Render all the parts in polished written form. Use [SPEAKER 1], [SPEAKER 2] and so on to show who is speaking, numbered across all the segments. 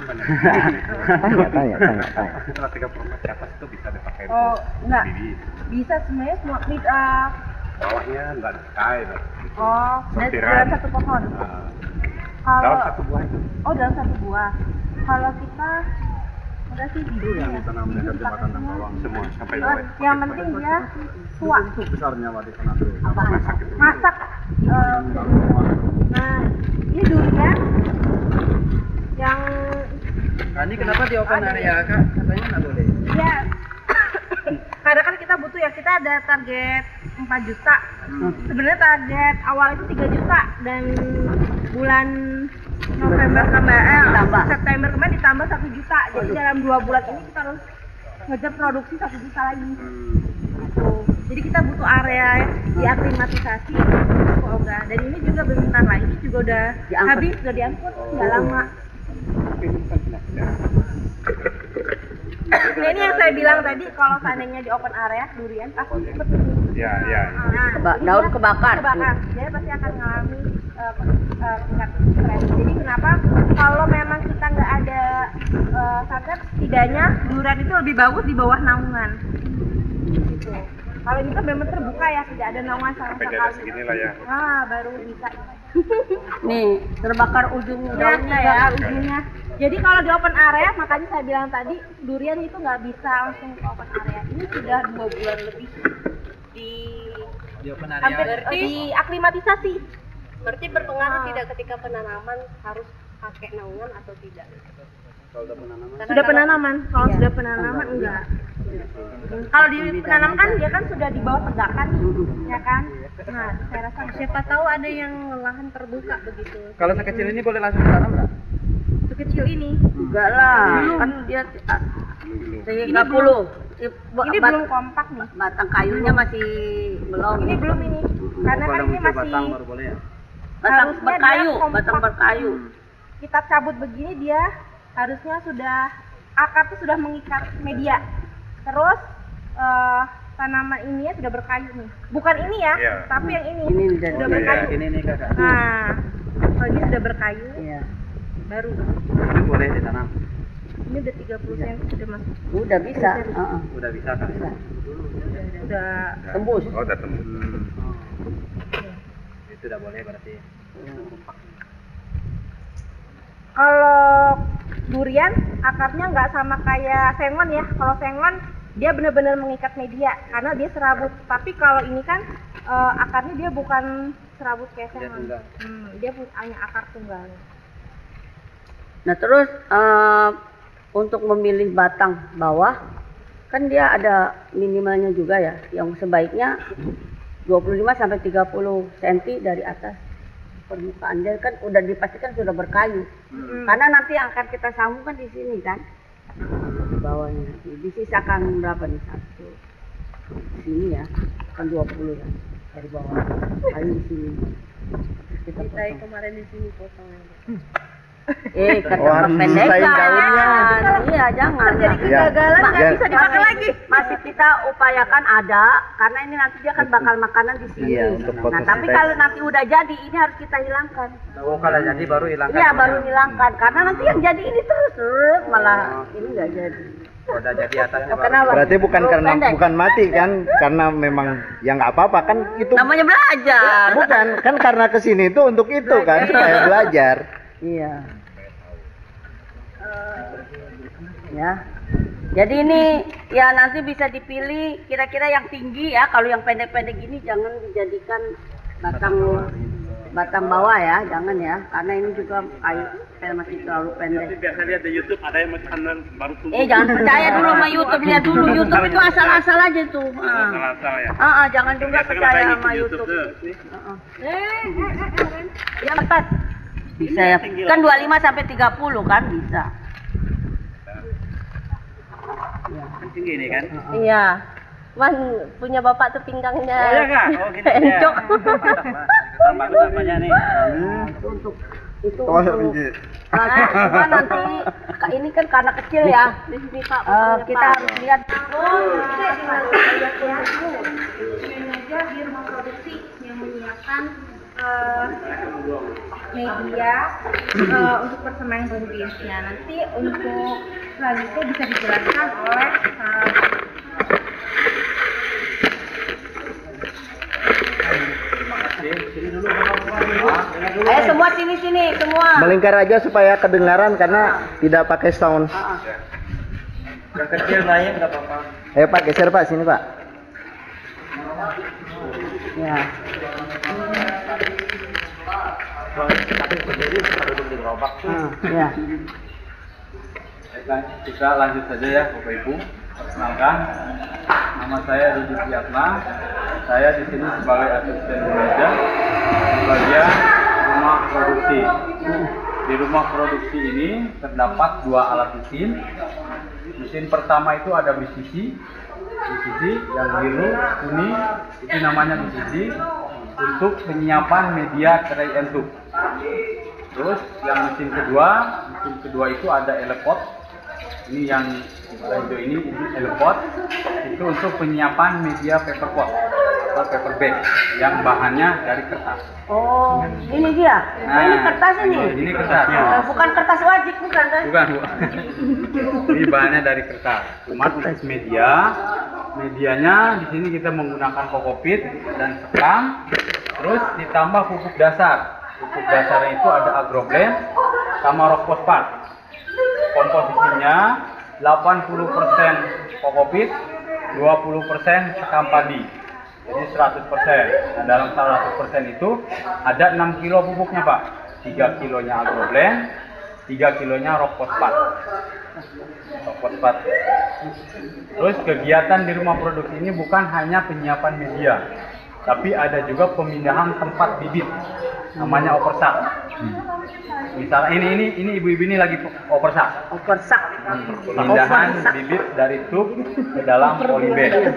[SPEAKER 1] kan banyak.
[SPEAKER 2] Tanya.
[SPEAKER 1] Setelah 30 ke atas itu bisa dipakai
[SPEAKER 3] Oh, enggak.
[SPEAKER 1] bibit.
[SPEAKER 3] Bisa semuanya semua
[SPEAKER 1] Bawahnya enggak dikai.
[SPEAKER 3] oh,
[SPEAKER 1] Sortiran.
[SPEAKER 3] dalam satu pohon. Kalau
[SPEAKER 1] Dalam satu buah itu.
[SPEAKER 3] oh, dalam satu buah. Kalau kita udah sih
[SPEAKER 1] Itu yang ditanam dekat jembatan dan bawang semua sampai
[SPEAKER 3] yang penting dia tua.
[SPEAKER 1] Itu besarnya di sana tuh.
[SPEAKER 3] Apa?
[SPEAKER 1] Masak itu.
[SPEAKER 3] Masak. Nah, ini durian yang
[SPEAKER 2] Ini kenapa di open area kak? Katanya nggak boleh.
[SPEAKER 3] ya karena kan kita butuh ya, kita ada target 4 juta. Sebenarnya target awal itu 3 juta dan bulan November kemarin September kemarin ditambah 1 juta. Jadi dalam 2 bulan ini kita harus ngejar produksi 1 juta lagi. Gitu. Jadi kita butuh area diaklimatisasi Oga. Dan ini juga bentar lagi juga udah habis, udah diangkut, nggak lama. Nah, ini yang saya bilang tadi, kalau seandainya di open area durian pasti seperti ini.
[SPEAKER 1] Ya.
[SPEAKER 3] Nah,
[SPEAKER 4] daun kebakar.
[SPEAKER 3] Dia pasti akan mengalami tingkat stres. Jadi kenapa kalau memang kita nggak ada satgas, setidaknya durian itu lebih bagus di bawah naungan. Gitu. Kalau ini kan benar terbuka ya, tidak ada naungan sama
[SPEAKER 1] Sampai
[SPEAKER 3] sekali.
[SPEAKER 1] daerah segini lah ya.
[SPEAKER 3] Baru bisa.
[SPEAKER 4] Nih, terbakar ujung daunnya ya.
[SPEAKER 3] Terbakar ujungnya. Jadi kalau di open area, makanya saya bilang tadi durian itu nggak bisa langsung ke open area. Ini sudah 2 bulan lebih di
[SPEAKER 2] open
[SPEAKER 3] hampir di aklimatisasi.
[SPEAKER 5] Berarti berpengaruh tidak ketika penanaman harus pakai naungan atau tidak?
[SPEAKER 1] Kalau udah penanaman.
[SPEAKER 3] Sudah penanaman, kalau sudah penanaman enggak. Kalau di penanam kan dia kan sudah di bawah tegakan, ya kan? Nah, saya rasa
[SPEAKER 5] Siapa tahu ada yang lahan terbuka begitu.
[SPEAKER 2] Kalau sekecil ini boleh langsung tanam nggak?
[SPEAKER 3] sekecil ini.
[SPEAKER 4] Enggak lah, kan dia 30.
[SPEAKER 3] Ini belum kompak nih.
[SPEAKER 4] Batang kayunya masih belum.
[SPEAKER 3] Ini belum ini. Karena kan ini masih
[SPEAKER 1] batang baru boleh ya.
[SPEAKER 4] Batang
[SPEAKER 3] harusnya
[SPEAKER 4] berkayu,
[SPEAKER 3] dia kompak.
[SPEAKER 4] batang berkayu.
[SPEAKER 3] Kita cabut begini dia harusnya sudah akar tuh sudah mengikat media. Terus tanaman ini ya sudah berkayu nih. Bukan ini ya,
[SPEAKER 1] Iya.
[SPEAKER 3] tapi yang ini,
[SPEAKER 4] Ini
[SPEAKER 3] sudah
[SPEAKER 1] iya,
[SPEAKER 3] berkayu.
[SPEAKER 2] Ini nih kakak.
[SPEAKER 3] Nah, kalau ini sudah berkayu
[SPEAKER 4] Iya.
[SPEAKER 3] baru.
[SPEAKER 2] Ini boleh ditanam.
[SPEAKER 3] Ini udah 30 cm sudah masuk.
[SPEAKER 4] Udah bisa.
[SPEAKER 2] Udah bisa kan?
[SPEAKER 3] Udah
[SPEAKER 4] Tembus.
[SPEAKER 1] Oh, udah tembus.
[SPEAKER 2] Itu udah boleh berarti.
[SPEAKER 3] kalau durian akarnya nggak sama kayak sengon ya. Kalau sengon dia benar-benar mengikat media karena dia serabut. Tapi kalau ini kan akarnya dia bukan serabut kayak
[SPEAKER 2] Dia
[SPEAKER 3] sengon.
[SPEAKER 2] tunggal.
[SPEAKER 3] Dia punya akar tunggal.
[SPEAKER 4] Nah terus untuk memilih batang bawah kan dia ada minimalnya juga ya, yang sebaiknya 25 sampai 30 cm dari atas permukaan. Dia kan udah dipastikan sudah berkayu. Karena nanti yang akan kita sambungkan di sini kan. Di bawahnya. Disisakan berapa nih? 1 sini ya. Kan 20 ya. Dari bawah. Kayu di sini. Kita potong.
[SPEAKER 5] Kemarin di sini potong.
[SPEAKER 4] Kata pendekan. Iya, jangan.
[SPEAKER 3] Terjadi kegagalan nggak bisa dipakai lagi.
[SPEAKER 4] Masih kita upayakan ada, karena ini nanti dia kan bakal makanan di sini.
[SPEAKER 2] Iya, untuk
[SPEAKER 4] Nah, tapi kalau nanti udah jadi, ini harus kita hilangkan.
[SPEAKER 2] Oh, kalau jadi baru hilangkan.
[SPEAKER 4] Iya, baru hilangkan. Karena nanti yang jadi ini terus malah ini nggak jadi.
[SPEAKER 2] Udah jadi atasnya baru.
[SPEAKER 4] Kenapa?
[SPEAKER 6] Berarti bukan
[SPEAKER 4] Belum
[SPEAKER 6] karena
[SPEAKER 4] pendek.
[SPEAKER 6] bukan mati kan, karena memang ya nggak apa-apa kan itu.
[SPEAKER 4] Namanya belajar.
[SPEAKER 6] Bukan kan karena kesini itu untuk itu kan supaya belajar.
[SPEAKER 4] Iya. Ya. Jadi ini ya nanti bisa dipilih kira-kira yang tinggi ya. Kalau yang pendek-pendek gini jangan dijadikan batang bawah ya, jangan ya. Karena ini juga kayu masih terlalu pendek.
[SPEAKER 1] Biasa lihat di YouTube ada yang makanan baru tumbuh.
[SPEAKER 4] Jangan percaya dulu sama YouTube, lihat dulu YouTube itu asal-asal aja tuh.
[SPEAKER 1] Asal ya.
[SPEAKER 4] Jangan juga
[SPEAKER 1] Biasa kan
[SPEAKER 4] percaya
[SPEAKER 1] ada
[SPEAKER 4] sama
[SPEAKER 1] YouTube
[SPEAKER 4] YouTube.
[SPEAKER 1] tuh.
[SPEAKER 4] Yang empat bisa ya. Kan 25 sampai 30 kan bisa.
[SPEAKER 2] Kan tinggi nih kan?
[SPEAKER 5] Iya. Man punya bapak tuh pinggangnya.
[SPEAKER 2] Oh ya kak? Oh gitu ya.
[SPEAKER 5] Encok.
[SPEAKER 2] Tambah namanya nih.
[SPEAKER 4] Untuk itu
[SPEAKER 6] Oh,
[SPEAKER 4] untuk
[SPEAKER 6] tinggi.
[SPEAKER 4] cuma nanti ini kan karena kecil ya.
[SPEAKER 5] Di sini Pak.
[SPEAKER 4] Kita harus lihat.
[SPEAKER 3] Ini aja di rumah produksi yang menyiapkan media untuk persemaian buntisnya. Nanti untuk selanjutnya bisa dijelaskan oleh
[SPEAKER 4] Ayo semua sini semua.
[SPEAKER 6] Melingkar aja supaya kedengaran karena tidak pakai sound.
[SPEAKER 2] Yang kecil naik nggak apa-apa.
[SPEAKER 6] Ayo Pak, geser Pak, sini Pak.
[SPEAKER 4] Ya.
[SPEAKER 1] Tapi berdiri pada duduk di gerobak.
[SPEAKER 4] Ya.
[SPEAKER 1] Baiklah, kita lanjut saja ya Bapak Ibu. Perkenalkan, nama saya Rudi Fiatna. Saya di sini sebagai asisten manajer di bagian rumah produksi. Di rumah produksi ini terdapat dua alat mesin. Mesin pertama itu ada BCC yang biru, kuning, itu namanya BCC untuk penyiapan media tray and tube. Terus yang mesin kedua itu ada Elepot. Ini yang hijau ini Elepot, itu untuk penyiapan media paperpot atau paper bag yang bahannya dari kertas.
[SPEAKER 4] Oh, ini dia. Ini kertas ini.
[SPEAKER 1] Ini kertas.
[SPEAKER 4] Bukan kertas wajib bukan kan?
[SPEAKER 1] Bukan, Bu. Ini bahannya dari kertas. Cuma untuk medianya di sini kita menggunakan kokopit dan sekam, terus ditambah pupuk dasar. Pupuk dasarnya itu ada agroblend sama rock fosfat. Komposisinya 80% kokopit, 20% sekam padi. Jadi 100%. Dan dalam 100% itu ada 6 kilo pupuknya, Pak. 3 kilonya agroblend, 3 kilonya rock fosfat. Terus kegiatan di rumah produksi ini bukan hanya penyiapan media, tapi ada juga pemindahan tempat bibit, namanya oversak. Misalnya ini ibu-ibu ini lagi oversak. Pemindahan bibit dari tub ke dalam polybag.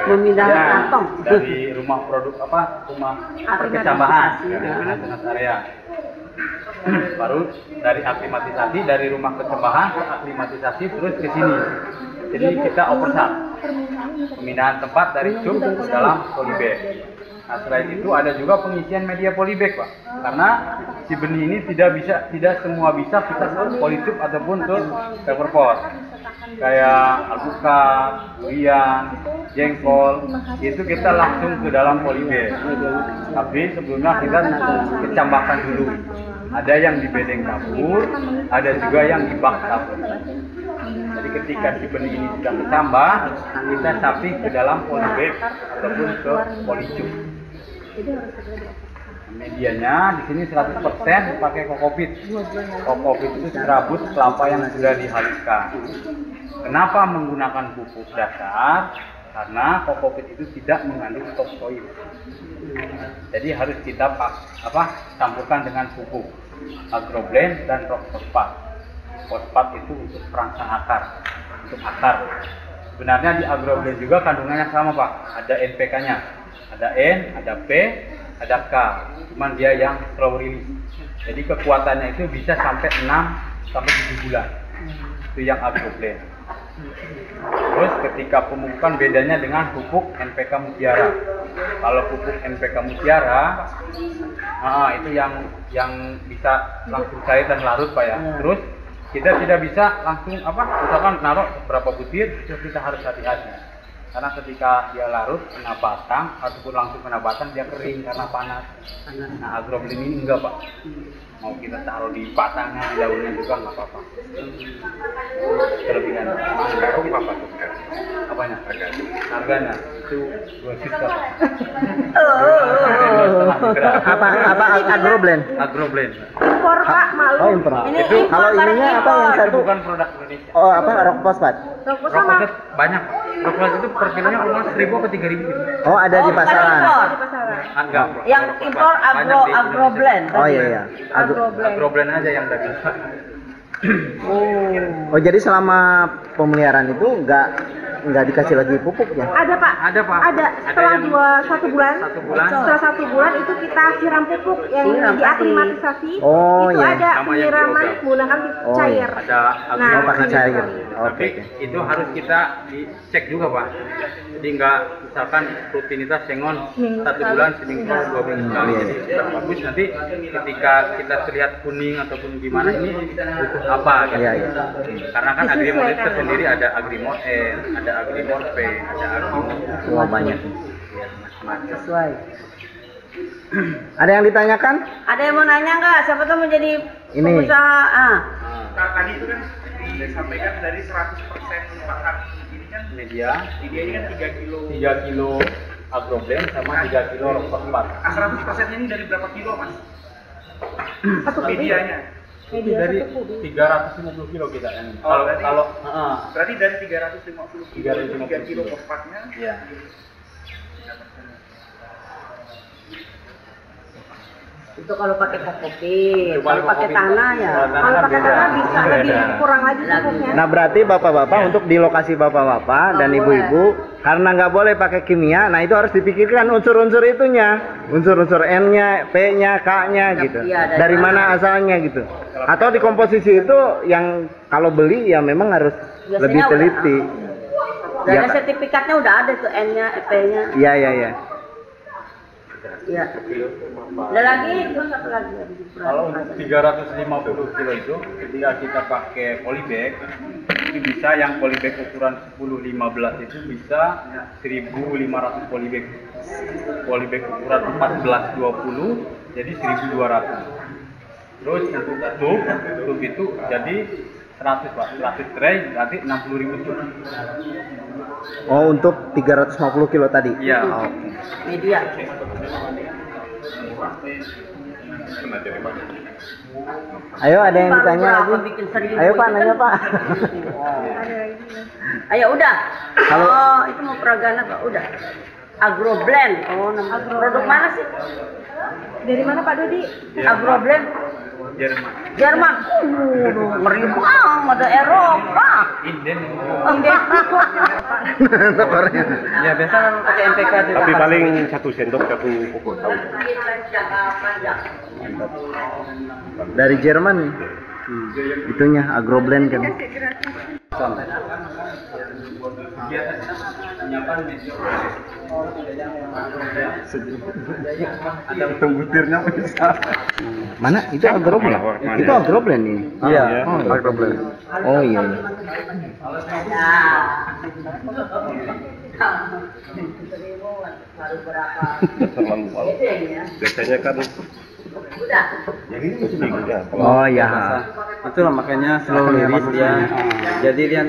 [SPEAKER 4] Memindahkan kantong.
[SPEAKER 1] Dari rumah rumah perkecambahan, area. Baru dari aklimatisasi, dari rumah perkecambahan ke aklimatisasi terus ke sini. Jadi kita oversak. Pemindahan tempat dari tub ke dalam polybag. Nah, selain itu ada juga pengisian media polybag, Pak. Karena si benih ini tidak semua bisa kita ke polytube ataupun ke paperpot. Kayak alpukat, durian, jengkol, itu kita langsung ke dalam polybag. Tapi sebelumnya kita kecambahkan dulu. Ada yang di bedeng tabur, ada juga yang di bak tabur. Jadi ketika si benih ini sudah kecambah, kita sapi ke dalam polybag ataupun ke polytube. Medianya di sini 100% pakai kokopit. Kokopit itu serabut kelapa yang sudah dihaluskan. Kenapa menggunakan pupuk dasar? Karena kokopit itu tidak mengandung topsoil. Jadi harus kita campurkan dengan pupuk agroblend dan rock fosfat. Fosfat itu untuk perangsang akar, untuk akar. Sebenarnya di agroblend juga kandungannya sama, Pak. Ada NPK-nya. Ada N, ada P, ada K. Cuman dia yang slow release. Jadi kekuatannya itu bisa sampai 6 sampai 7 bulan. Itu yang agroblend. Terus ketika pemupukan bedanya dengan pupuk NPK Mutiara. Kalau pupuk NPK Mutiara, itu yang bisa langsung cair dan larut, Pak ya. Terus kita tidak bisa langsung misalkan naruh berapa butir, itu kita harus hati-hati. Karena ketika dia larut kena batang ataupun langsung kena batang dia kering karena panas. Nah, agroblend ini enggak, Pak. Mau kita taruh di batangnya, di daunnya juga nggak apa-apa. Kelebihan. Apa? Apanya? Harganya itu 2 juta.
[SPEAKER 6] Apa agroblend?
[SPEAKER 1] Agroblend.
[SPEAKER 3] impor Pak, malu.
[SPEAKER 6] Oh, impor.
[SPEAKER 4] Itu
[SPEAKER 6] Kalau ininya apa yang satu?
[SPEAKER 1] Bukan produk Indonesia.
[SPEAKER 6] Oh, rock fosfat.
[SPEAKER 3] Rokok
[SPEAKER 1] Rock
[SPEAKER 3] sama
[SPEAKER 1] fosfat banyak. Rock fosfat itu per kilonya almost 1.000 ke 3.000 gitu.
[SPEAKER 6] Oh, ada di pasaran.
[SPEAKER 3] di pasaran.
[SPEAKER 1] Enggak.
[SPEAKER 4] Yang impor agroblend.
[SPEAKER 6] Oh iya.
[SPEAKER 1] Agroblend aja yang dari.
[SPEAKER 6] Oh, jadi selama pemeliharaan itu nggak dikasih lagi pupuknya?
[SPEAKER 3] Ada Pak.
[SPEAKER 1] Ada Pak.
[SPEAKER 3] Ada. Setelah
[SPEAKER 1] yang
[SPEAKER 3] 1 bulan.
[SPEAKER 1] 1 bulan.
[SPEAKER 3] Setelah 1 bulan itu kita siram pupuk yang
[SPEAKER 4] Siram
[SPEAKER 3] diaklimatisasi.
[SPEAKER 6] Oh,
[SPEAKER 3] itu
[SPEAKER 6] iya.
[SPEAKER 3] ada
[SPEAKER 1] Sama yang
[SPEAKER 3] penyiraman
[SPEAKER 1] diobrak.
[SPEAKER 3] menggunakan
[SPEAKER 6] Oh,
[SPEAKER 3] cair.
[SPEAKER 1] Ada
[SPEAKER 3] Nah,
[SPEAKER 6] Oh, pakai cair.
[SPEAKER 1] Tapi itu harus kita dicek juga Pak. Jadi nggak misalkan rutinitas sengon
[SPEAKER 3] Seminggu
[SPEAKER 1] 1
[SPEAKER 3] sekali.
[SPEAKER 1] bulan seminggu
[SPEAKER 3] Enggak.
[SPEAKER 1] 2 minggu sekali. Jadi nggak bagus nanti ketika kita terlihat kuning ataupun gimana ini butuh apa gitu.
[SPEAKER 6] Iya, iya.
[SPEAKER 1] Karena kan Agrimor itu
[SPEAKER 3] Disesuaikan.
[SPEAKER 1] tersendiri ada Agrimor N, ada Agrimor P, ada Agrimor.
[SPEAKER 6] Wah, banyak.
[SPEAKER 1] Iya, macam-macam.
[SPEAKER 4] Sesuai.
[SPEAKER 6] Ada yang ditanyakan?
[SPEAKER 4] Ada yang mau nanya nggak? Siapa tuh menjadi
[SPEAKER 6] Ini.
[SPEAKER 4] pengusaha?
[SPEAKER 7] Nah, tadi itu kan disampaikan dari 100% pakan ini kan
[SPEAKER 1] Media
[SPEAKER 7] ini kan 3 kilo.
[SPEAKER 1] 3 kilo agroblend sama 3 kilo fosfat.
[SPEAKER 7] 100% ini dari berapa kilo mas?
[SPEAKER 3] Satu
[SPEAKER 7] Medianya.
[SPEAKER 1] Itu dari 350 kilo kita yang
[SPEAKER 7] Oh, berarti-
[SPEAKER 1] kalau
[SPEAKER 7] Berarti dari 350 kilo, 3 kilo fosfatnya.
[SPEAKER 1] iya.
[SPEAKER 4] Itu kalau pakai kokopit,
[SPEAKER 1] Itu
[SPEAKER 4] kalau pakai
[SPEAKER 1] kokopit.
[SPEAKER 4] tanah ya.
[SPEAKER 3] Kalau pakai
[SPEAKER 1] beda.
[SPEAKER 3] tanah bisa lebih kurang lagi pupuknya.
[SPEAKER 6] Nah berarti bapak-bapak untuk di lokasi bapak-bapak dan
[SPEAKER 4] Oh,
[SPEAKER 6] ibu-ibu karena nggak boleh pakai kimia, nah itu harus dipikirkan unsur-unsur itunya, unsur-unsur N-nya, P-nya, K-nya gitu.
[SPEAKER 4] Iya,
[SPEAKER 6] Dari mana asalnya gitu. Atau di komposisi itu yang kalau beli ya memang harus
[SPEAKER 4] Biasanya
[SPEAKER 6] lebih
[SPEAKER 4] udah,
[SPEAKER 6] teliti.
[SPEAKER 4] Dan
[SPEAKER 6] Ya,
[SPEAKER 4] ada sertifikatnya udah ada tuh N-nya, P-nya.
[SPEAKER 6] iya iya iya.
[SPEAKER 4] Iya. Ada lagi, terus apa lagi?
[SPEAKER 1] Kalau untuk 350 kilo itu ketika kita pakai polybag itu bisa yang polybag ukuran 10-15 itu bisa 1.500 polybag. Polybag ukuran 14-20 jadi 1.200. Terus untuk tub itu jadi 100 Pak, 100 tray berarti 60.000 tub.
[SPEAKER 6] Oh untuk 350 kilo tadi.
[SPEAKER 1] Iya.
[SPEAKER 6] Oh, oke.
[SPEAKER 4] Media.
[SPEAKER 6] Ayo ada yang ditanya
[SPEAKER 4] Berapa
[SPEAKER 6] lagi?
[SPEAKER 4] bikin 1.000
[SPEAKER 6] Ayo Pak
[SPEAKER 4] itu
[SPEAKER 6] nanya
[SPEAKER 4] kan?
[SPEAKER 6] Pak.
[SPEAKER 4] Ayo udah.
[SPEAKER 6] Kalau-
[SPEAKER 4] Oh, itu mau peragana Pak, udah. Agroblend. Oh, nama produk mana sih?
[SPEAKER 3] Dari mana Pak Dodi?
[SPEAKER 4] Agroblend
[SPEAKER 1] Jerman.
[SPEAKER 4] Jerman. Ngeri banget, ada Eropa.
[SPEAKER 1] Inden.
[SPEAKER 2] Ya biasa kan pakai NPK di
[SPEAKER 8] Tapi paling 1 sendok 1 pupuk tahu.
[SPEAKER 6] Dari Jerman nih. Itunya agroblend kan.
[SPEAKER 1] Ada butirnya bisa.
[SPEAKER 6] Mana? Itu agroblend.
[SPEAKER 8] Mana?
[SPEAKER 6] Itu agroblend ini.
[SPEAKER 2] Iya,
[SPEAKER 6] Oh, iya.
[SPEAKER 2] agroblend.
[SPEAKER 6] Oh iya. Iya.
[SPEAKER 4] Baru berapa?
[SPEAKER 8] Terlalu mahal.
[SPEAKER 4] Itu yang ya.
[SPEAKER 8] Biasanya kan
[SPEAKER 4] Udah.
[SPEAKER 8] yang ini seminggu ya.
[SPEAKER 6] Oh iya.
[SPEAKER 2] Itulah makanya slow release dia. Jadi dia